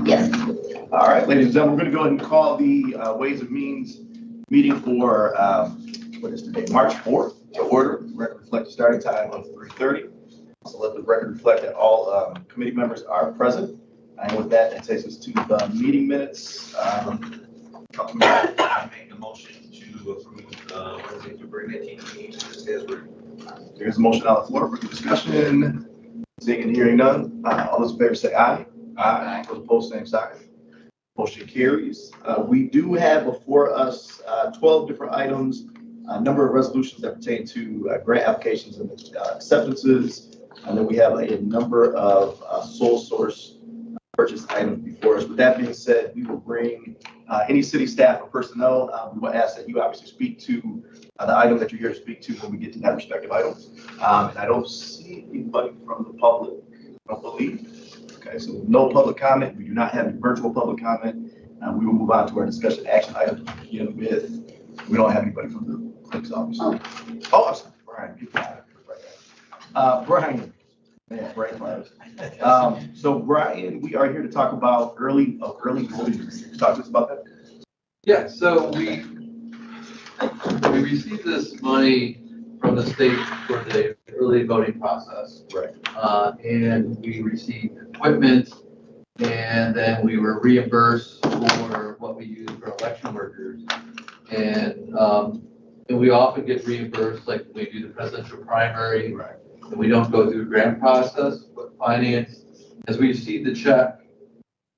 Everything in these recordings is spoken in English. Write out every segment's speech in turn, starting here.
Yes. All right, ladies and gentlemen, we're going to go ahead and call the Ways and Means meeting for what is today, March 4th to order. The record reflect the starting time of 3:30. So let the record reflect that all committee members are present. And with that, that takes us to the meeting minutes. I make the motion to approve Wednesday, February 19th meeting as written. There's a motion on the floor for discussion. Seeing and hearing none, all those in favor say aye. Aye. Those opposed, same sign. Motion carries. We do have before us 12 different items, a number of resolutions that pertain to grant applications and acceptances. And then we have a number of sole source purchase items before us. With that being said, we will bring any city staff or personnel. We will ask that you obviously speak to the item that you're here to speak to when we get to that respective item. And I don't see anybody from the public, I don't believe. Okay, so no public comment. We do not have any virtual public comment. We will move on to our discussion action items to begin with. We don't have anybody from the clerk's office. Oh, I'm sorry, Brian. Get that right there. Brian. Yeah, Brian Flowers. So Brian, we are here to talk about early voting. Talk to us about that. Yeah, so we received this money from the state for the early voting process. Right. And we received equipment, and then we were reimbursed for what we use for election workers. And we often get reimbursed, like when we do the presidential primary. Right. And we don't go through a grant process, but finance, as we received the check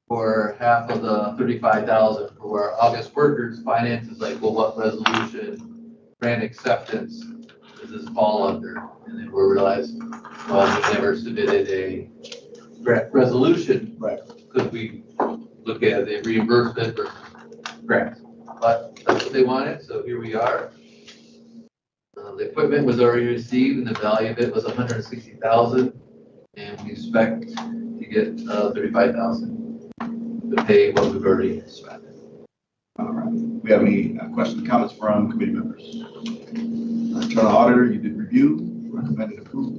for half of the $35,000 for our August workers, finance is like, well, what resolution, grant acceptance does this fall under? And then we realized, well, we never submitted a grant resolution, Right. because we look at the reimbursement versus grants. But that's what they wanted, so here we are. The equipment was already received, and the value of it was $160,000, and we expect to get $35,000 to pay what we've already spent. All right. We have any questions, comments from committee members? Internal auditor, you did review, recommended approval.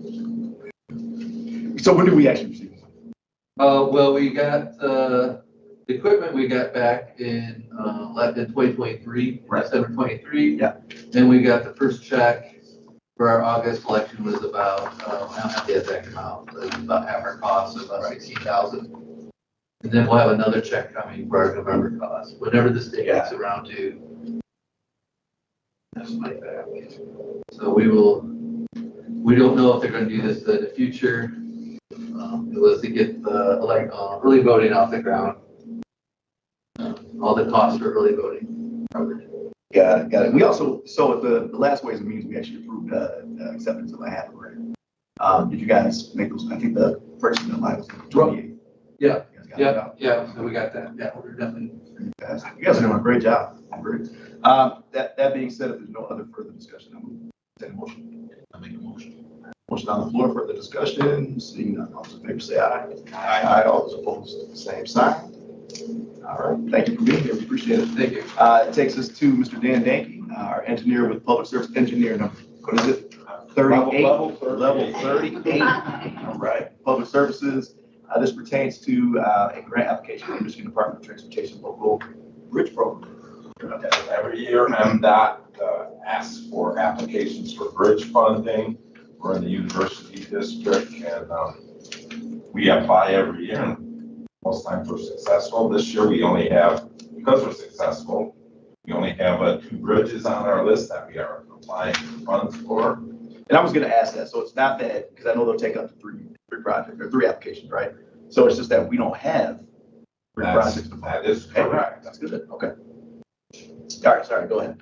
So when do we actually receive it? Well, we got the equipment we got back in 2023, Right. December 23. Yeah. Then we got the first check for our August election was about, I don't have the exact amount, but it was about half our cost, so about $16,000. And then we'll have another check coming for our November cost, whenever the state gets around to. That's my bad. So we don't know if they're going to do this in the future. It was to get the early voting off the ground. All the costs for early voting covered. Got it. We also, so at the last Ways and Means, we actually approved acceptance of a half grant. Did you guys make those? I think the first line was 28. Yeah. Yeah. So we got that. Yeah, we're definitely. Fantastic. You guys are doing a great job. Great. That being said, if there's no other further discussion, I'm going to take a motion. I make a motion. Motion on the floor for the discussion. Seeing none, all those in favor say aye. Aye. All those opposed, same sign. All right. Thank you for being here. We appreciate it. Thank you. It takes us to Mr. Dan Danke, our engineer with Public Service Engineer number, what is it? 38. Level 38. All right. Public Services. This pertains to a grant application from the Michigan Department of Transportation local bridge program. Every year, MDOT asks for applications for bridge funding. We're in the university district, and we apply every year, and most times we're successful. This year, we only have, because we're successful, we only have 2 bridges on our list that we are applying for funds for. And I was going to ask that, so it's not that, because I know they'll take up to 3 projects or 3 applications, right? So it's just that we don't have 3 projects. That is correct. That's good. Okay. All right, sorry, go ahead.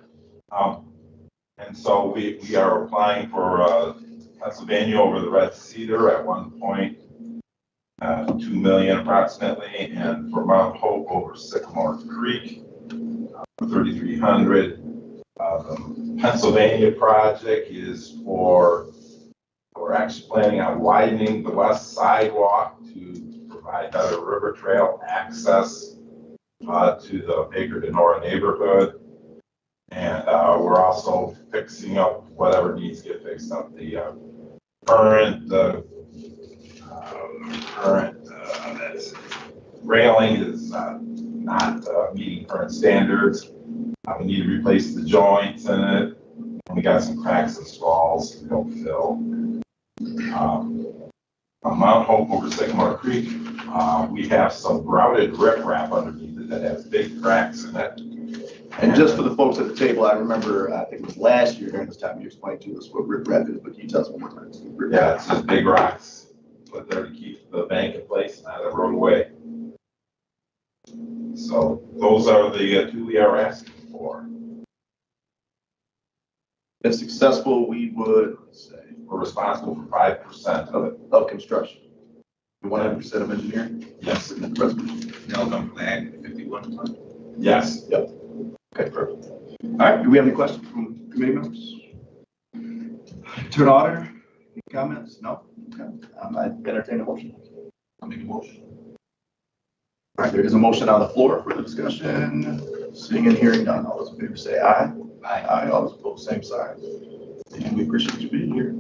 And so we are applying for Pennsylvania over the Red Cedar at 1.2 million approximately, and for Mount Hope over Sycamore Creek for 3,300. The Pennsylvania project is we're actually planning on widening the west sidewalk to provide better river trail access to the Baker Denora neighborhood. And we're also fixing up whatever needs to get fixed up. The current railing is not meeting current standards. We need to replace the joints in it. And we got some cracks and stalls we don't fill. On Mount Hope over Sycamore Creek, we have some grouted riprap underneath it that has big cracks in it. And just for the folks at the table, I remember, I think it was last year during this time, you explained to us what riprap is, but can you tell us one more time? Yeah, it's just big rocks put there to keep the bank in place, not erode away. So those are the two we are asking for. If successful, we would say We're responsible for 5% of it. of construction. 100% of engineering? Yes. Resolution. They'll come from Act 51. Yes. Okay, perfect. All right, do we have any questions from committee members? Turn auditor, any comments? No? Okay, I entertain a motion. I'll make a motion. All right, there is a motion on the floor for the discussion. Seeing and hearing none, all those in favor say aye. Aye, all those opposed, same sign. And we appreciate you being here.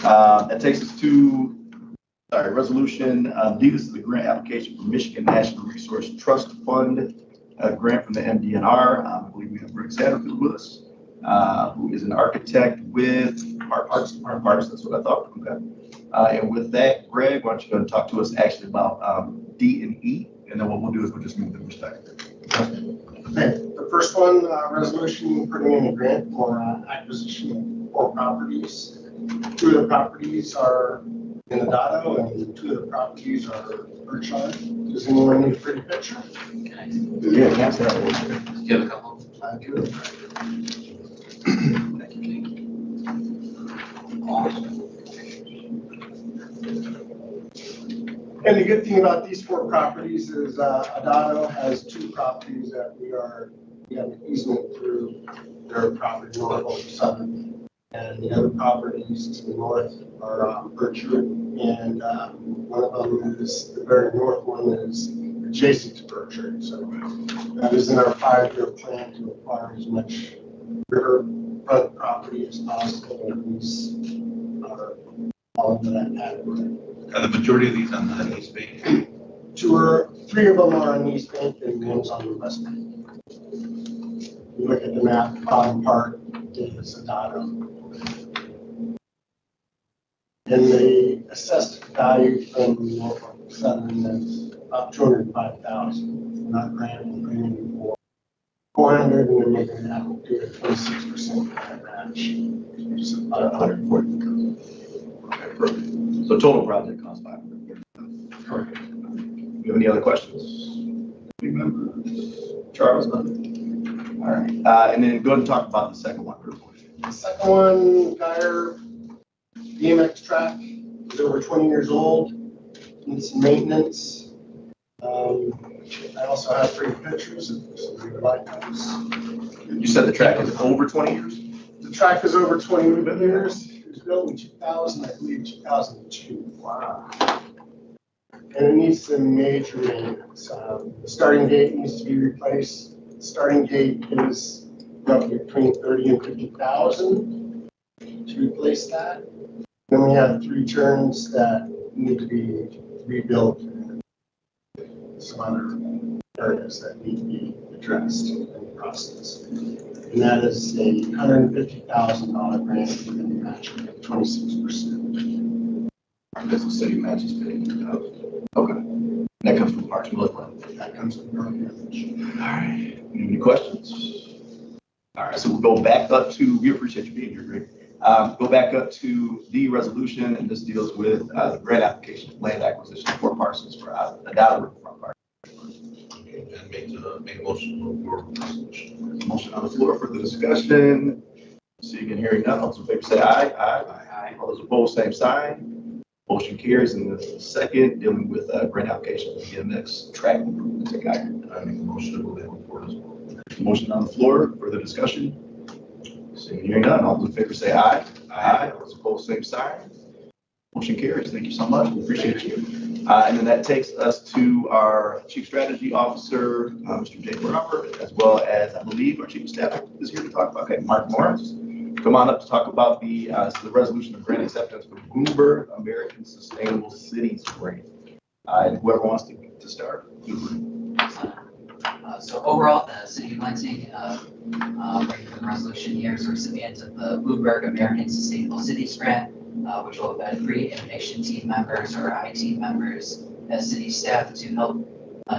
That takes us to, resolution D. This is the grant application for Michigan National Resource Trust Fund, a grant from the MDNR. I believe we have Greg Satterfield with us, who is an architect with Parks. That's what I thought. Okay. And with that, Greg, why don't you go and talk to us actually about D and E, and then what we'll do is we'll just move them respectively. Okay, the first one, resolution putting in a grant for acquisition of 4 properties. 2 of the properties are in Adado and 2 of the properties are Birchland. Does anyone need a pretty picture? Yeah, that's that. Do you have a couple? I do. And the good thing about these 4 properties is Adado has 2 properties that we have an easement through their property north over Southern. And the other properties to the north are Birchwood, and one of them is, the very north one is adjacent to Birchwood. So that is in our 5-year plan to acquire as much riverfront property as possible, and these are all of that adequate. Are the majority of these on the East Bay? 3 of them are on the East Bank and one's on the West Bank. You look at the map, the bottom part is Adado. And the assessed value from Norfolk Southern is about $205,000. We're not granting for 400, and then we're going to have to do a 26% match, which is about 140,000. Okay, perfect. So total project cost 500. Correct. Do you have any other questions? Any members? Charles, nothing? All right. And then go ahead and talk about the second one. The second one, Geyer BMX track is over 20 years old, needs some maintenance. I also have 3 pictures of some of the light house. You said the track is over 20 years? The track is over 20 years. It was built in 2000, I believe 2002. Wow. And it needs some major maintenance. The starting gate needs to be replaced. The starting gate is roughly between 30 and 50,000 to replace that. Then we have 3 turns that need to be rebuilt and some other areas that need to be addressed in the process. And that is a $150,000 grant with a matching of 26%. Because the city matches 50,000. Okay. That comes from Parks and Rec. That comes from our village. All right. Any questions? All right. So we'll go back up to, we appreciate you being here, Greg. Go back up to the resolution, and this deals with the grant application, land acquisition for parcels for Adado Riverfront Park. Okay, and make a motion for resolution. Motion on the floor for the discussion. Seeing and hearing none, all those in favor say aye. Aye. All those opposed, same sign. Motion carries. And the second, dealing with grant application for BMX track improvements at Geyer. I make a motion to move that one forward as well. Motion on the floor for the discussion. Seeing and hearing none, all those in favor say aye. Aye. All those opposed, same sign. Motion carries. Thank you so much. We appreciate you. And then that takes us to our Chief Strategy Officer, Mr. Jay Barber, as well as, I believe, our Chief of Staff is here to talk about, okay, Mark Morris. Come on up to talk about the resolution of grant acceptance for Bloomberg American Sustainable Cities Grant. And whoever wants to to start. So overall, the city of Lansing, bringing the resolution here is a recipient of the Bloomberg American Sustainable Cities Grant, which will embed 3 innovation team members or IT members as city staff to help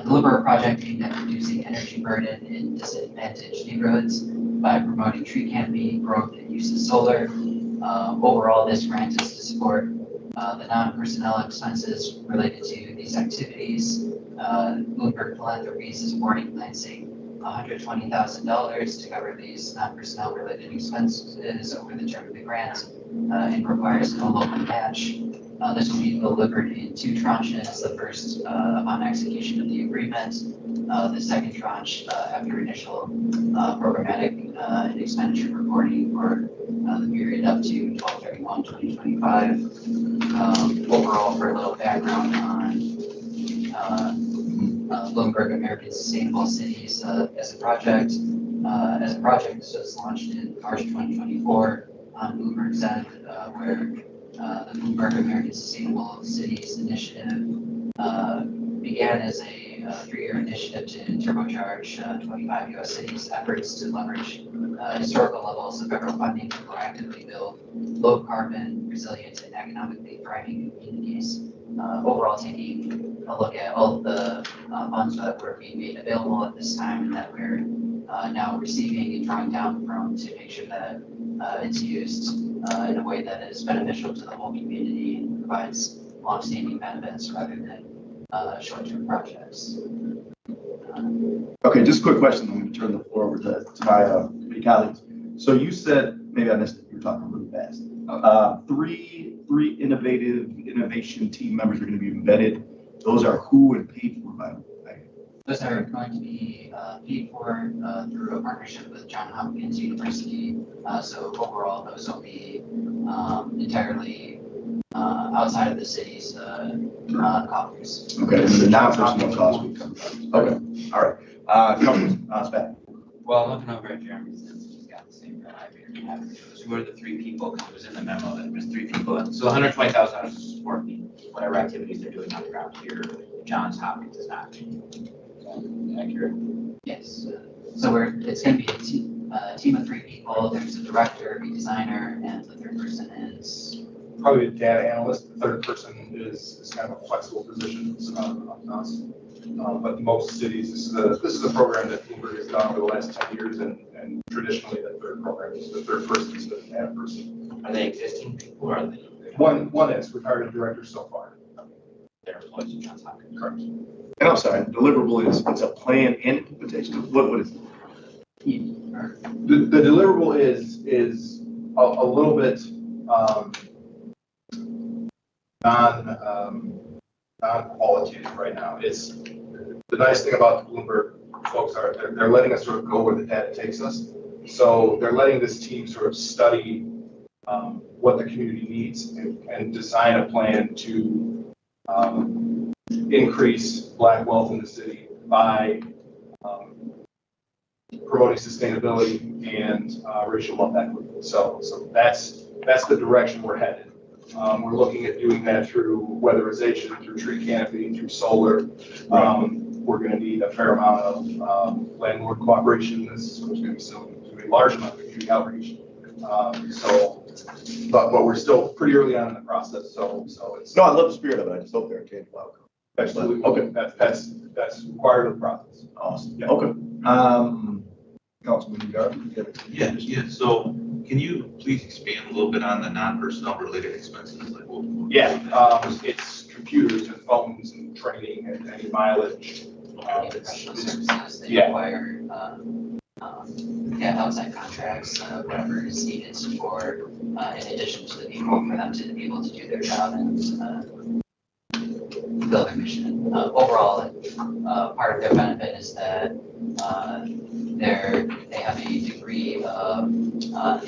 deliver a project aimed at reducing energy burden in disadvantaged neighborhoods by promoting tree canopy growth and use of solar. Overall, this grant is to support the non-personnel expenses related to these activities. Bloomberg Philanthropies is awarding Lansing $120,000 to cover these non-personnel related expenses over the term of the grant and requires no local match. This will be delivered in 2 tranches. The first upon execution of the agreement. The second tranche after initial programmatic and expenditure reporting for the period up to 12/31/2025. Overall, for a little background on Bloomberg American Sustainable Cities as a project. This was launched in March 2024 on Bloomberg's end, where the Bloomberg American Sustainable Cities Initiative began as a 3-year initiative to turbocharge 25 U.S. cities' efforts to leverage historical levels of federal funding to proactively build low carbon, resilient, and economically thriving communities. Overall, taking a look at all of the funds that were being made available at this time and that we're now receiving and drawing down from to make sure that it's used in a way that is beneficial to the whole community and provides long-standing benefits rather than short-term projects. Okay, just a quick question. I'm going to turn the floor over to my committee colleagues. So you said, maybe I missed it, you were talking really fast. 3 innovation team members are going to be embedded. Those are who and paid for by? Those are going to be paid for through a partnership with Johns Hopkins University. So overall, those will be entirely outside of the city's coffers. Okay, and the non-personnel costs will come from. Okay, all right. Councilman Spath. Well, looking over at Jeremy, since he's got the same red eye here, we have to choose who are the 3 people, because it was in the memo that there was 3 people. So $120,000 to support whatever activities they're doing on the ground here. Johns Hopkins is not. Accurate? Yes. So it's going to be a team of 3 people. There's a director, a designer, and the 3rd person is probably a data analyst. The 3rd person is kind of a flexible position on us. But most cities, this is a program that Bloomberg has done over the last 10 years, and traditionally the 3rd program is the 3rd person is the data person. Are they existing people or are they? One is, we've hired a director so far. They're employees of Johns Hopkins. Correct. And I'm sorry, deliverable is, it's a plan and implementation. What is it? The deliverable is a little bit non-qualitative right now. It's the nice thing about the Bloomberg folks are they're letting us sort of go where the data takes us. So they're letting this team sort of study what the community needs and design a plan to increase Black wealth in the city by promoting sustainability and racial wealth equity. So that's the direction we're headed. We're looking at doing that through weatherization, through tree canopy, through solar. We're going to need a fair amount of landlord cooperation. There's going to be a large amount of community outreach. But we're still pretty early on in the process. So it's No, I love the spirit of it. I just hope they're a tangible outcome. absolutely Okay. That's required of the process. Awesome. Okay. Councilman Garden. Yeah, so can you please expand a little bit on the non-personnel related expenses? Like It's computers and phones and training and any mileage. professional services that yeah. require outside contracts, whatever is needed for, in addition to the people, for them to be able to do their job and fulfill their mission. Overall, part of their benefit is that they have a degree of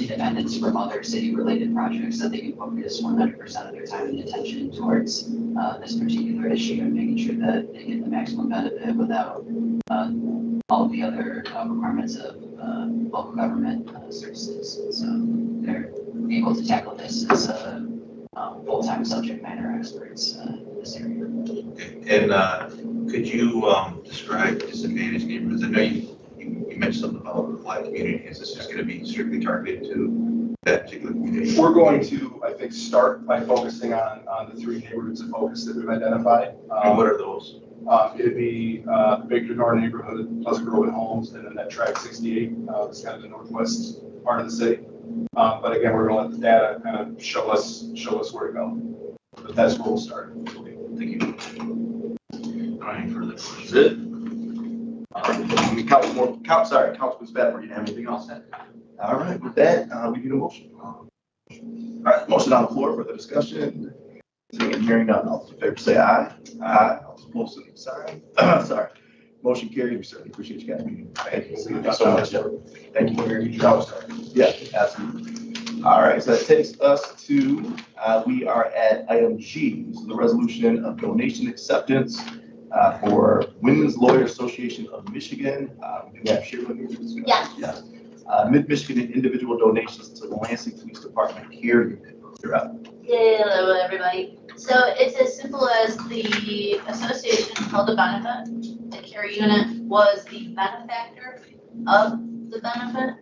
independence from other city-related projects that they can focus 100% of their time and attention towards this particular issue and making sure that they get the maximum benefit without all of the other requirements of local government services. So they're able to tackle this as full-time subject matter experts in this area. Okay. And Could you describe disadvantaged neighborhoods? I know you mentioned something about the Black community. Is this just going to be strictly targeted to that particular community? We're going to, I think, start by focusing on the three neighborhoods of focus that we've identified. And what are those? It'd be the Victor Nor neighborhood, Pleasant Grove and Holmes, and then that track 68, it's kind of the northwest part of the city. But again, we're gonna let the data kind of show us where to go. But that's where we'll start. Thank you. Any further questions? That's it. Councilman Spataford, you have anything else? All right, with that, we need a motion. All right, motion on the floor for the discussion. Seeing and hearing none, all those in favor say aye. Aye. All those opposed, say sorry. Sorry. Motion carries. We certainly appreciate you guys being here. Thank you. Thank you so much. Thank you for your job. Yeah, absolutely. All right, so that takes us to, we are at item G. This is the resolution of donation acceptance for Women's Lawyer Association of Michigan. We do have Shirley here. Yes. Yeah. Mid-Michigan individual donations to the Lansing Police Department Care Unit. You're up. Hello, everybody. So it's as simple as the association held a benefit. The care unit was the benefactor of the benefit.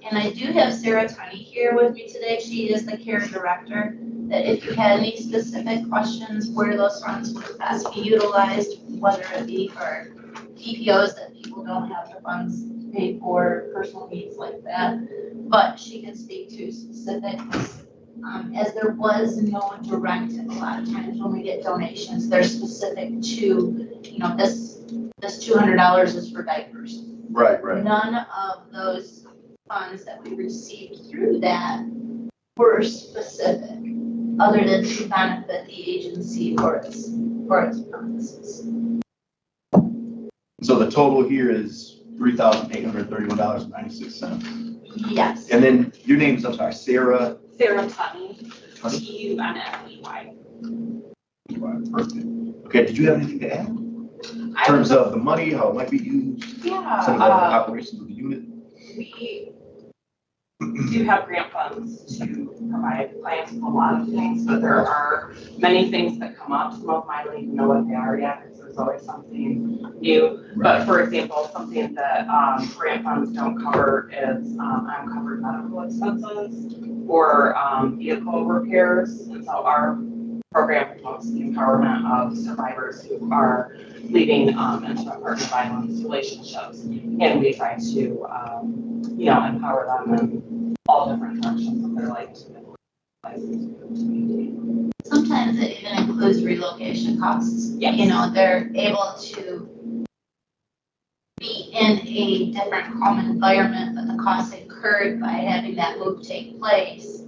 And I do have Sarah Tunney here with me today. She is the care director. That if you had any specific questions where those funds would best be utilized, whether it be for PPOs that people don't have the funds paid for, personal needs like that. But she can speak to specifics. As there was no direct, a lot of times when we get donations, they're specific to, this $200 is for diapers. Right. None of those funds that we received through that were specific, other than to benefit the agency for its purposes. So the total here is $3,831.96. Yes. And then your name is, I'm sorry, Sarah. Sarah Tunney, Tunney. Perfect. Okay, did you have anything to add? In terms of the money, how it might be used, Yeah, some of the operations of the unit? we do have grant funds to provide clients with a lot of things, but there are many things that come up. Some of them I don't even know what they are yet, because there's always something new. But for example, something that grant funds don't cover is uncovered medical expenses or vehicle repairs. And so our program promotes the empowerment of survivors who are leaving intimate partner violence relationships, and we try to empower them in all different directions of their life to live license to community. Sometimes it even includes relocation costs. Yes. They're able to be in a different common environment, but the costs incurred by having that move take place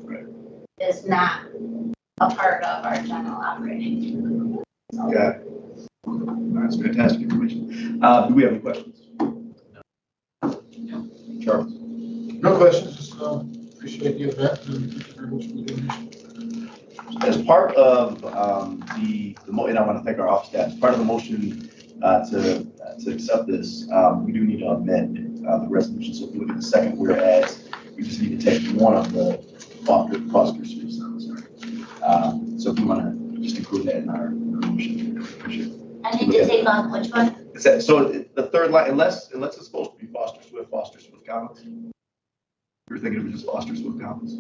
is not a part of our general operating. So. Got it. That's fantastic information. Do we have any questions? No. Charles? No questions, just appreciate the event and thank you very much for the donation. As part of and I want to thank our office staff, as part of the motion to accept this, we do need to amend the resolution. So if you look at the second whereas, we just need to take one of the foster services. So if you want to just include that in our motion. Appreciate it. I need to take on which one? So the third line, unless it's supposed to be Foster Swift Commons. You're thinking it was just Foster Swift Commons?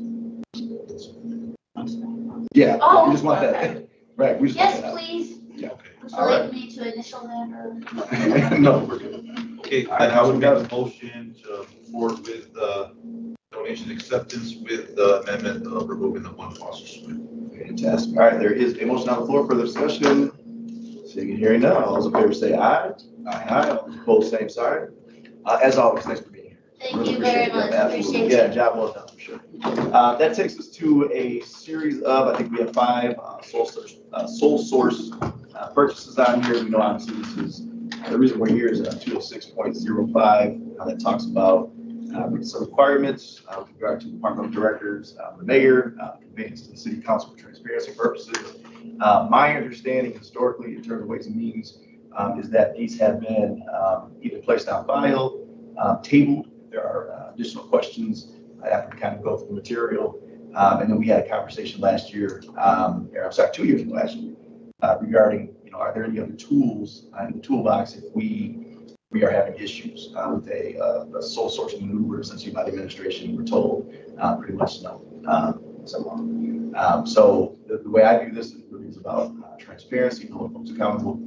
Yeah, Oh, we just want that. okay. Right, we just want Yes, that out. please. Yeah, okay. Would you All like right. me to initial that or? No, we're good. Okay, All right, I would we make got a motion to move forward with donation acceptance with the amendment of removing the one Foster Swift. Fantastic. All right, there is a motion on the floor for the discussion. Seeing and hearing none, all those in favor say aye. Aye. All those opposed, same sign. As always, thanks for being here. Thank Really you very appreciate it. much. Absolutely. Appreciate Yeah, you. job well done, for sure. That takes us to a series of, I think we have 5 sole source purchases on here. We know obviously this is, the reason we're here is 206.05, that talks about some requirements with regard to department directors, the mayor, conveyance to the city council for transparency purposes. My understanding historically in terms of Ways and Means is that these have been either placed on file, tabled. There are additional questions after we kind of go through the material. And then we had a conversation last year, 2 years ago actually, regarding are there any other tools in the toolbox if we are having issues with a sole source maneuver, essentially by the administration? We're told pretty much no. So the way I do this is really is about transparency, holding folks accountable.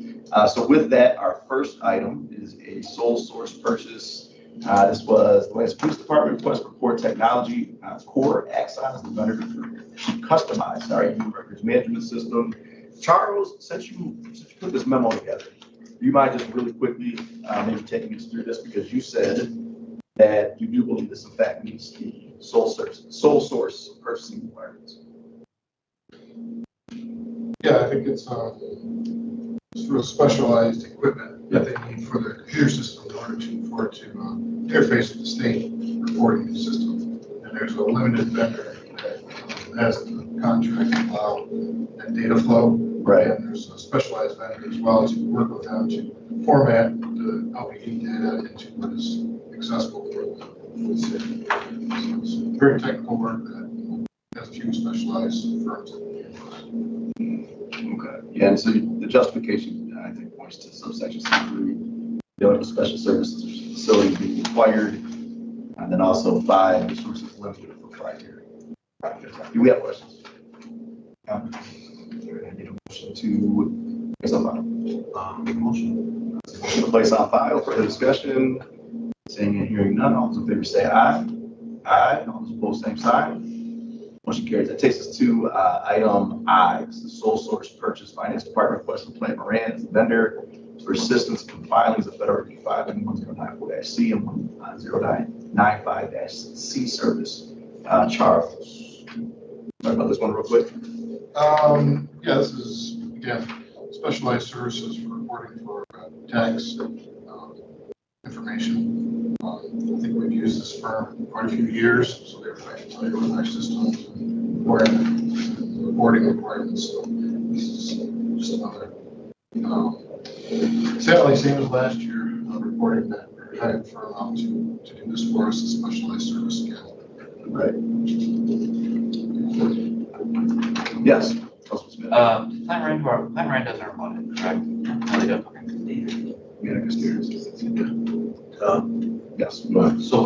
So with that, our first item is a sole source purchase. This was the Atlanta Police Department request for core technology. Core Axon is the vendor to customize our human records management system. Charles, since you put this memo together, do you mind just really quickly maybe taking us through this, because you said that you do believe this in fact meets the sole source purchasing requirements. Yeah, I think it's sort of specialized equipment that they need for their computer system in order for it to interface with the state reporting system. And there's a limited vendor that has the contract to allow that data flow. Right. And there's a specialized vendor as well to work with them to format the LPD data into what is accessible for the city. So it's very technical work that has a few specialized firms. Okay. Yeah, and so the justification, I think, points to subsection C3, dealing with special services facilities being required, and then also 5, resources limited for proprietary. Do we have questions? I need a motion to place on file. Make a motion. Motion to place on file for the discussion. Seeing and hearing none, all those in favor say aye. Aye. All those opposed, same sign. Motion carries. That takes us to item I. This is the sole source purchase finance department request from Plant Moran as the vendor for assistance in compiling the Federal 5-1094-C and 1095-C service. Charles, talk about this one real quick. Yeah, this is, again, specialized services for reporting for tax information. I think we've used this firm quite a few years, so they're quite familiar with our systems and reporting requirements. So this is just another, sadly, same as last year, reporting that we're hiring a firm out to do this for us, a specialized service again. Right. Yes. Plant Moran does our audit, correct? No, they don't. Okay. Yes. So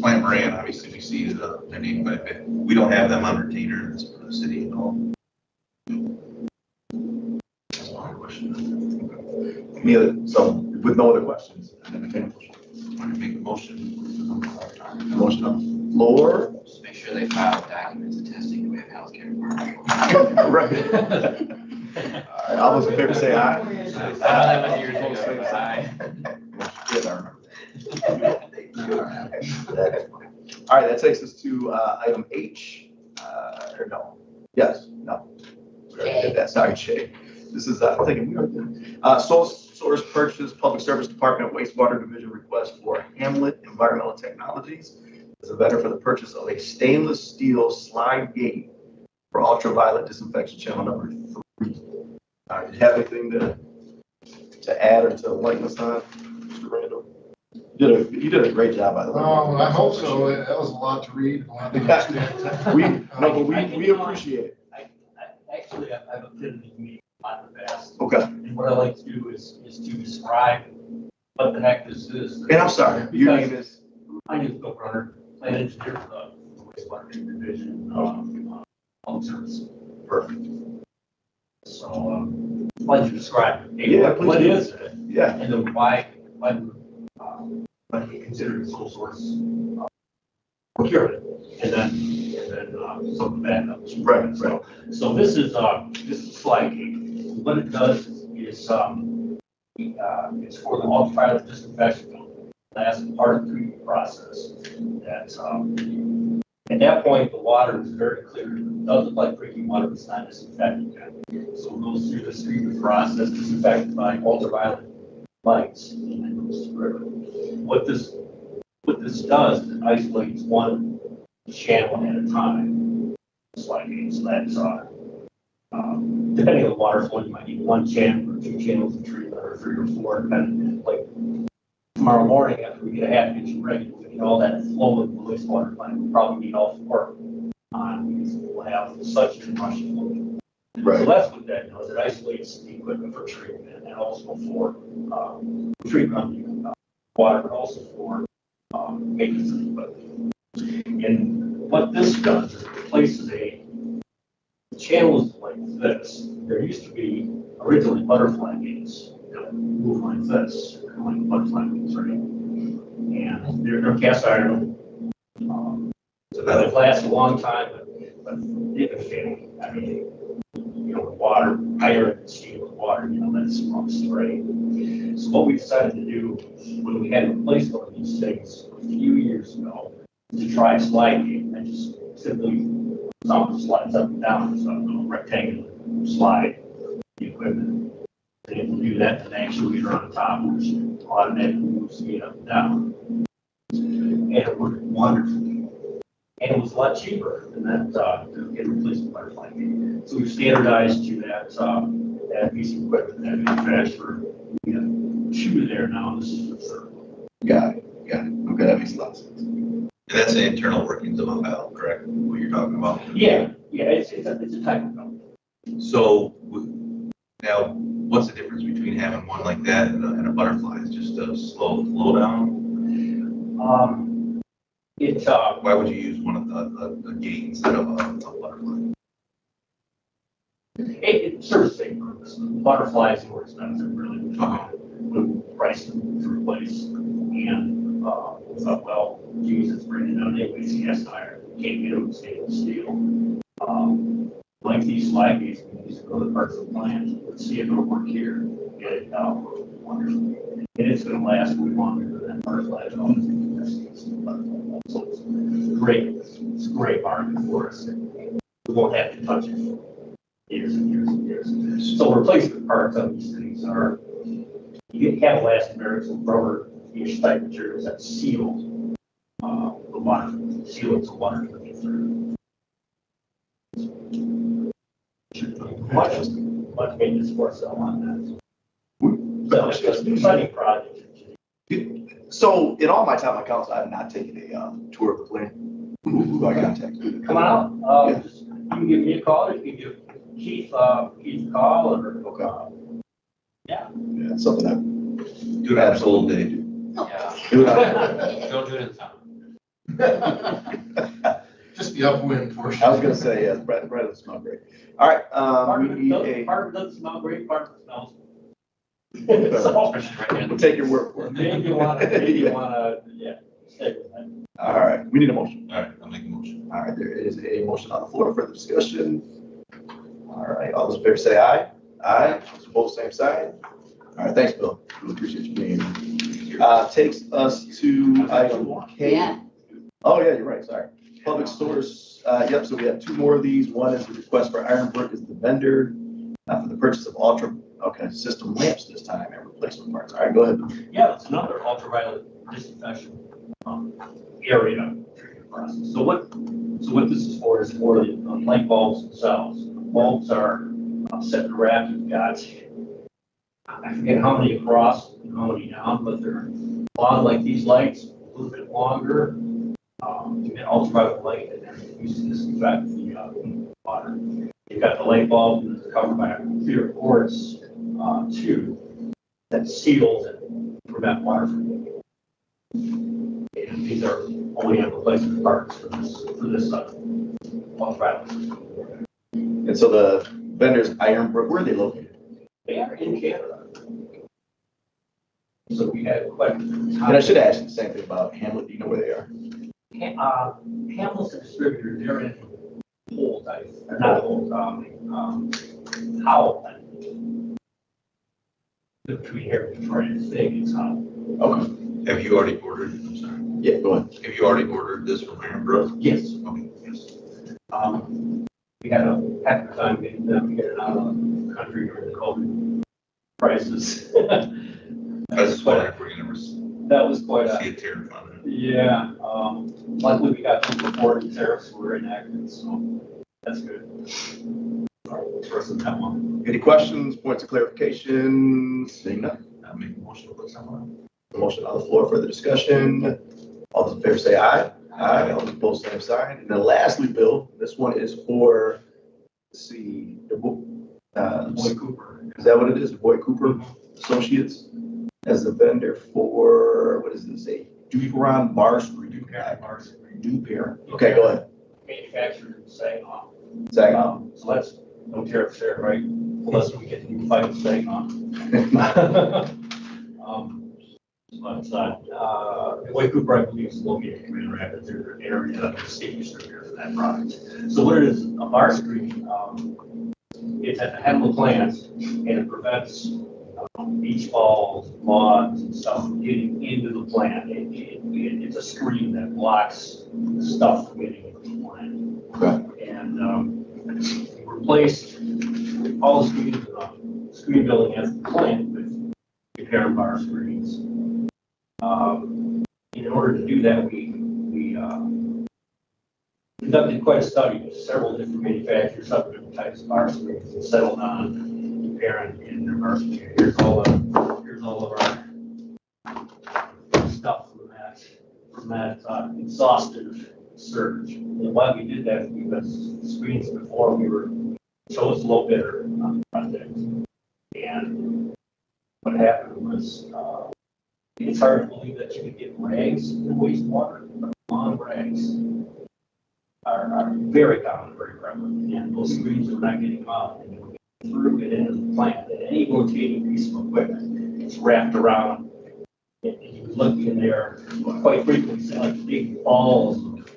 Plant Moran, obviously we see their name quite a bit. We don't have them on retainer in this city at all. That's my question. Any other, so with no other questions, I entertain a motion. Want to make a motion? Motion on the floor. Just make sure they file documents attesting we have healthcare. Right. All right, all those in favor say aye. That was years ago, but aye. All right, that takes us to item H. Or no? Yes, no. We already did that. Sorry, Shay. This is, I'm thinking we already did. Sole source purchase, Public Service Department wastewater division request for Hamlet Environmental Technologies as a vendor for the purchase of a stainless steel slide gate for ultraviolet disinfection channel number 3. Do you have anything to add or to lighten us on, Mr. Randall? You did a great job, by the way. I hope so. That was a lot to read. A lot to understand. We appreciate it. Actually, I've attended these meetings on the past. Okay. And what I like to do is to describe what the heck this is. And I'm sorry, your name is? My name is Bill Brunner, plant engineer for the wastewater division, public service. Perfect. So, why don't you describe it? Yeah, What please do. is it? Yeah. And then why we consider it sole source procurement, and then some of the backups. Right. So this is slide gate. What it does is it's for the ultraviolet disinfection. That's part of the treatment process. That's at that point the water is very clear. It doesn't look like drinking water, but it's not disinfected yet. So it goes through this treatment process, disinfected by ultraviolet lights, and then goes to the river. What this does is it isolates one channel at a time. Slide gate. So that's depending on the water flow, you might need 1 channel or 2 channels of treatment, or 3 or 4, depending. Like tomorrow morning, after we get a half inch of rain, we get all that flow in the wastewater plant. We'll probably need all 4 on, because we'll have such a rush flow. Right. So that's what that does. It isolates the equipment for treatment and also for treatment of the water, but also for maintenance of the equipment. And what this does is it replaces channels like this. There used to be originally butterfly gates that move like this, like butterfly gates, right? And they're cast iron. So they last a long time, but they've been failing. I mean, water, iron and steel with water, that's rust, right? So what we decided to do when we had to replace one of these things a few years ago, to try a slide gate, and just simply slides up and down, so a little rectangular slide the equipment. And able to do that, and actually we're on the top, which automatically moves the up and down. And it worked wonderfully. And it was a lot cheaper than that to get replaced with butterfly gate. So we've standardized to that piece of equipment, that manufacturer. We have 2 there now, this is the 3rd one. Got it. Okay, that makes a lot of sense. And that's the internal workings of a valve, correct? What you're talking about? Yeah, it's a type of valve. So now, what's the difference between having one like that and a butterfly? It's just a slow flow down? Why would you use one of a gate instead of a butterfly? It serves the same purpose. Butterflies are more expensive, really, when priced to replace. And we thought, well, Jesus, bring it down anyways, cast iron, can't get them with stainless steel. Like these slide gates, we can use in other parts of the plant. Let's see if it'll work here. Get it out wonderfully. And it's going to last way longer than butterfly valves. So it's great. It's a great market for us. We won't have to touch it for years and years and years. So replacement parts of these things are, you have elastomerics and rubber-ish type materials that seal the water, seal it so water can get through. Much maintenance for us on that. So it's an exciting project. So in all my time on council, I have not taken a tour of the plant. Who do I contact? Come on out. Just, you can give me a call. You can give Keith a call or Yeah, it's something I Do it on a cold day. do. Don't do it in summer. Just the upwind portion. I was gonna say, yeah, Brett doesn't smell great. All right, we need part of it doesn't smell great, part of it smells. So, Especially right now. we'll take your word for it. Maybe you wanna, stick with that. All right, we need a motion. All right, I'll make a motion. All right, there is a motion on the floor for the discussion. All right, all those in favor say aye. Aye, those opposed, same side. All right, thanks, Bill. Really appreciate you being here. Takes us to item K. Yeah. Oh, yeah, you're right, sorry. Public stores, yep, so we have 2 more of these. One is the request for Ironbrook as the vendor for the purchase of system lamps this time and replacement parts. All right, go ahead. Yeah, it's another ultraviolet disinfection area treatment process. So what this is for the light bulbs themselves. Bulbs are set in a rack. You've got, I forget how many across and how many down, but they're long like these lights, a little bit longer. You get ultraviolet light and then use to disinfect the water. You've got the light bulb and it's covered by a clear quartz tube that seals and prevent water from leaking. And these are OEM replacement parts for this ultraviolet. And so the vendor's Ironbrook, where are they located? They are in Canada. So we had quite. And I should ask you the same thing about Hamlet. Do you know where they are? Hamlet's a distributor. They're in Holt, not Holt, Howell. Between here and Detroit, it's big, it's Howell. Okay. Have you already ordered? I'm sorry. Yeah, go ahead. Have you already ordered this from Ironbrook? Yes. Okay, yes. We had a heck of a time getting them to get it out of the country during the COVID crisis. I was just wondering if we're gonna That was quite see a tariff on it. Yeah, luckily we got them before the tariffs were enacted, so that's good. Person that one. Any questions, points of clarification? Seeing none. I'll make a motion to put someone The motion on the floor for the discussion. All those in favor say aye. Aye. All those opposed, same sign. And then lastly, Bill, this one is for, let's see, Boy Cooper. Is that what it is? Boy Cooper Associates as a vendor for, what does it say? Duperon Bar Screen. Duper. Okay, go ahead. Manufactured in Saginaw. Saginaw. So that's no tariffs there, right? Unless we get to fight with Saginaw. Boy Cooper, I believe, is located in Grand Rapids, their area, the state distributor for that product. So what it is, a bar screen, it's at the head of the plant, and it prevents beach balls, logs, and stuff from getting into the plant. It's a screen that blocks stuff from getting into the plant. Okay. And we replaced all the screens in the screen building at the plant with repair bar screens. In order to do that, we conducted quite a study with several different manufacturers, several different types of bar screens, and settled on repairing in their bar screen. Here's all of our stuff from that exhaustive surge. And why we did that is because the screens before we were chose low bidder on the project, and what happened was it's hard to believe that you could get rags in wastewater, but lawn rags are very common, very prevalent, and those screens are not getting out and through it into the plant. And any rotating piece of equipment, it's wrapped around, and you look in there quite frequently, see like big balls of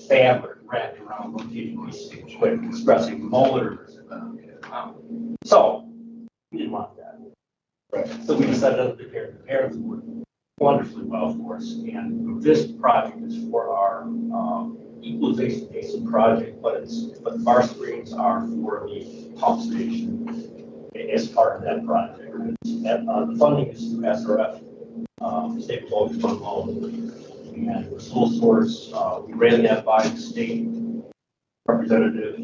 fabric wrapped around rotating pieces of equipment, expressing motors. So we didn't want that. Right. So we decided to repair. The parents worked wonderfully well for us, and this project is for our equalization basin project, but the bar screens are for the pump station as part of that project. The funding is through SRF, State Revolving Fund loan, and the sole source. We ran that by the state representative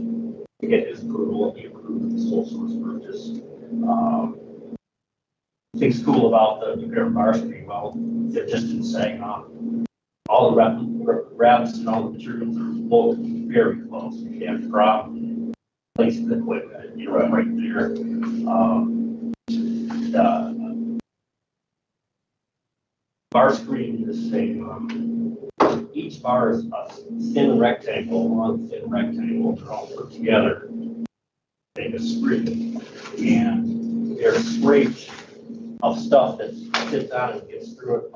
to get his approval, and he approved the sole source purchase. Things cool about the nuclear bar screen, well, they're just in Saginaw. All the wraps and all the materials are located very close. You have to drop, place the equipment, right there. The bar screen is each bar is a thin rectangle, one thin rectangle, they're all put together, make a screen, and they're scraped of stuff that sits on and gets through it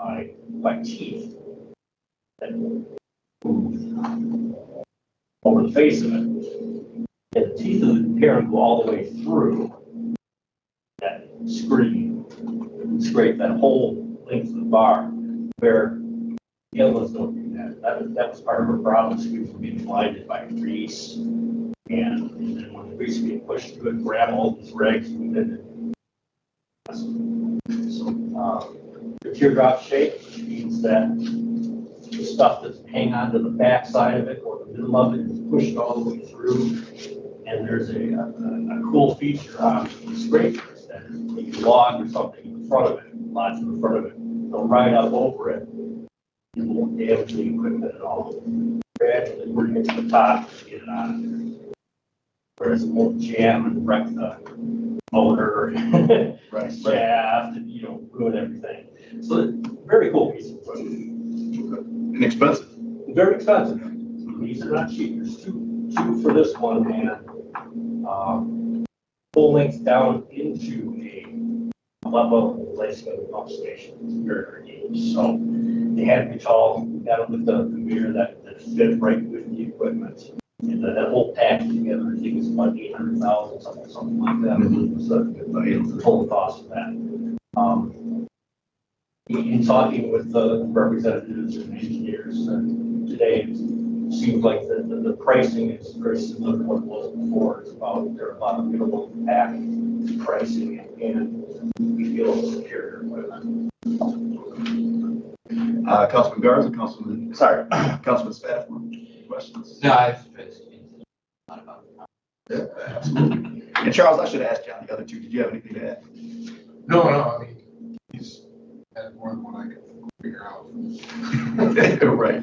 by teeth that move over the face of it. And the teeth of the parent go all the way through that screen and scrape that whole length of the bar, where the other ones don't do that. That was part of our problem. Screens were being blinded by grease. And then when the grease being pushed through it, grab all these rags and then the teardrop shape, which means that the stuff that's hanging onto the back side of it or the middle of it is pushed all the way through. And there's a cool feature on the scrapers that if you log or something in front of it, lodge in front of it, they'll ride up over it and won't damage the equipment at all. Gradually bring it to the top and get it out of there. Whereas it won't jam and wreck the motor, Right. shaft, and ruin everything. So very cool piece of equipment. Inexpensive. Very expensive. These are not cheap. There's two for this one, and full length down into a level placement of the pump station. It's very, very neat. So they had to be tall. We got them with the mirror that fit right with the equipment. And that whole package together, I think it's about $800,000, something like that. Was the total cost of that. In talking with the representatives and engineers today, it seems like the pricing is very similar to what it was before. It's about there are a lot of minimum pack pricing, and we feel it's superior equipment. Councilman Garza, Councilman Spafford, questions? No, I've thought about it. Yeah, absolutely. And Charles, I should ask John the other two. Did you have anything to add? No, I mean, he's had more than one I could figure out. Right.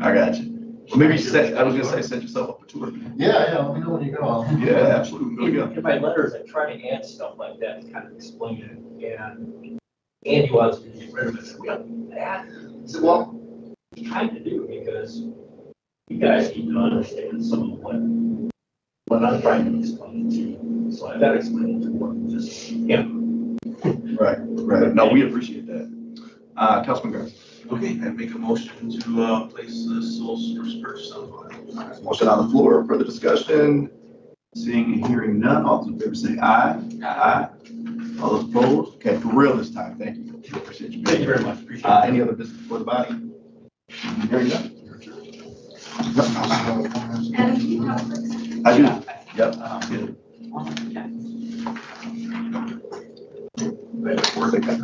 I got you. Or maybe set, I was gonna say, set yourself up a tour. Yeah, let me know when you go. Yeah, absolutely. Go. In my letters, I try to add stuff like that to kind of explain it, and Andy wants me to get rid of it, so we have that. I said, well, it's trying to do, because you guys need to understand some of what I'm trying to explain to you, so I gotta explain it to more than just, Right, right. No, we appreciate that. Councilman Garza. Okay, I make a motion to place the sole source purchase on file. Motion on the floor, further discussion. Seeing and hearing none, all those in favor say aye. Aye. All those opposed? Okay, for real this time, thank you. We appreciate you. Thank you very much, appreciate it. Any other business for the body? Hearing none? And you have a quick second? I do, yep. Yeah. Where's the guy?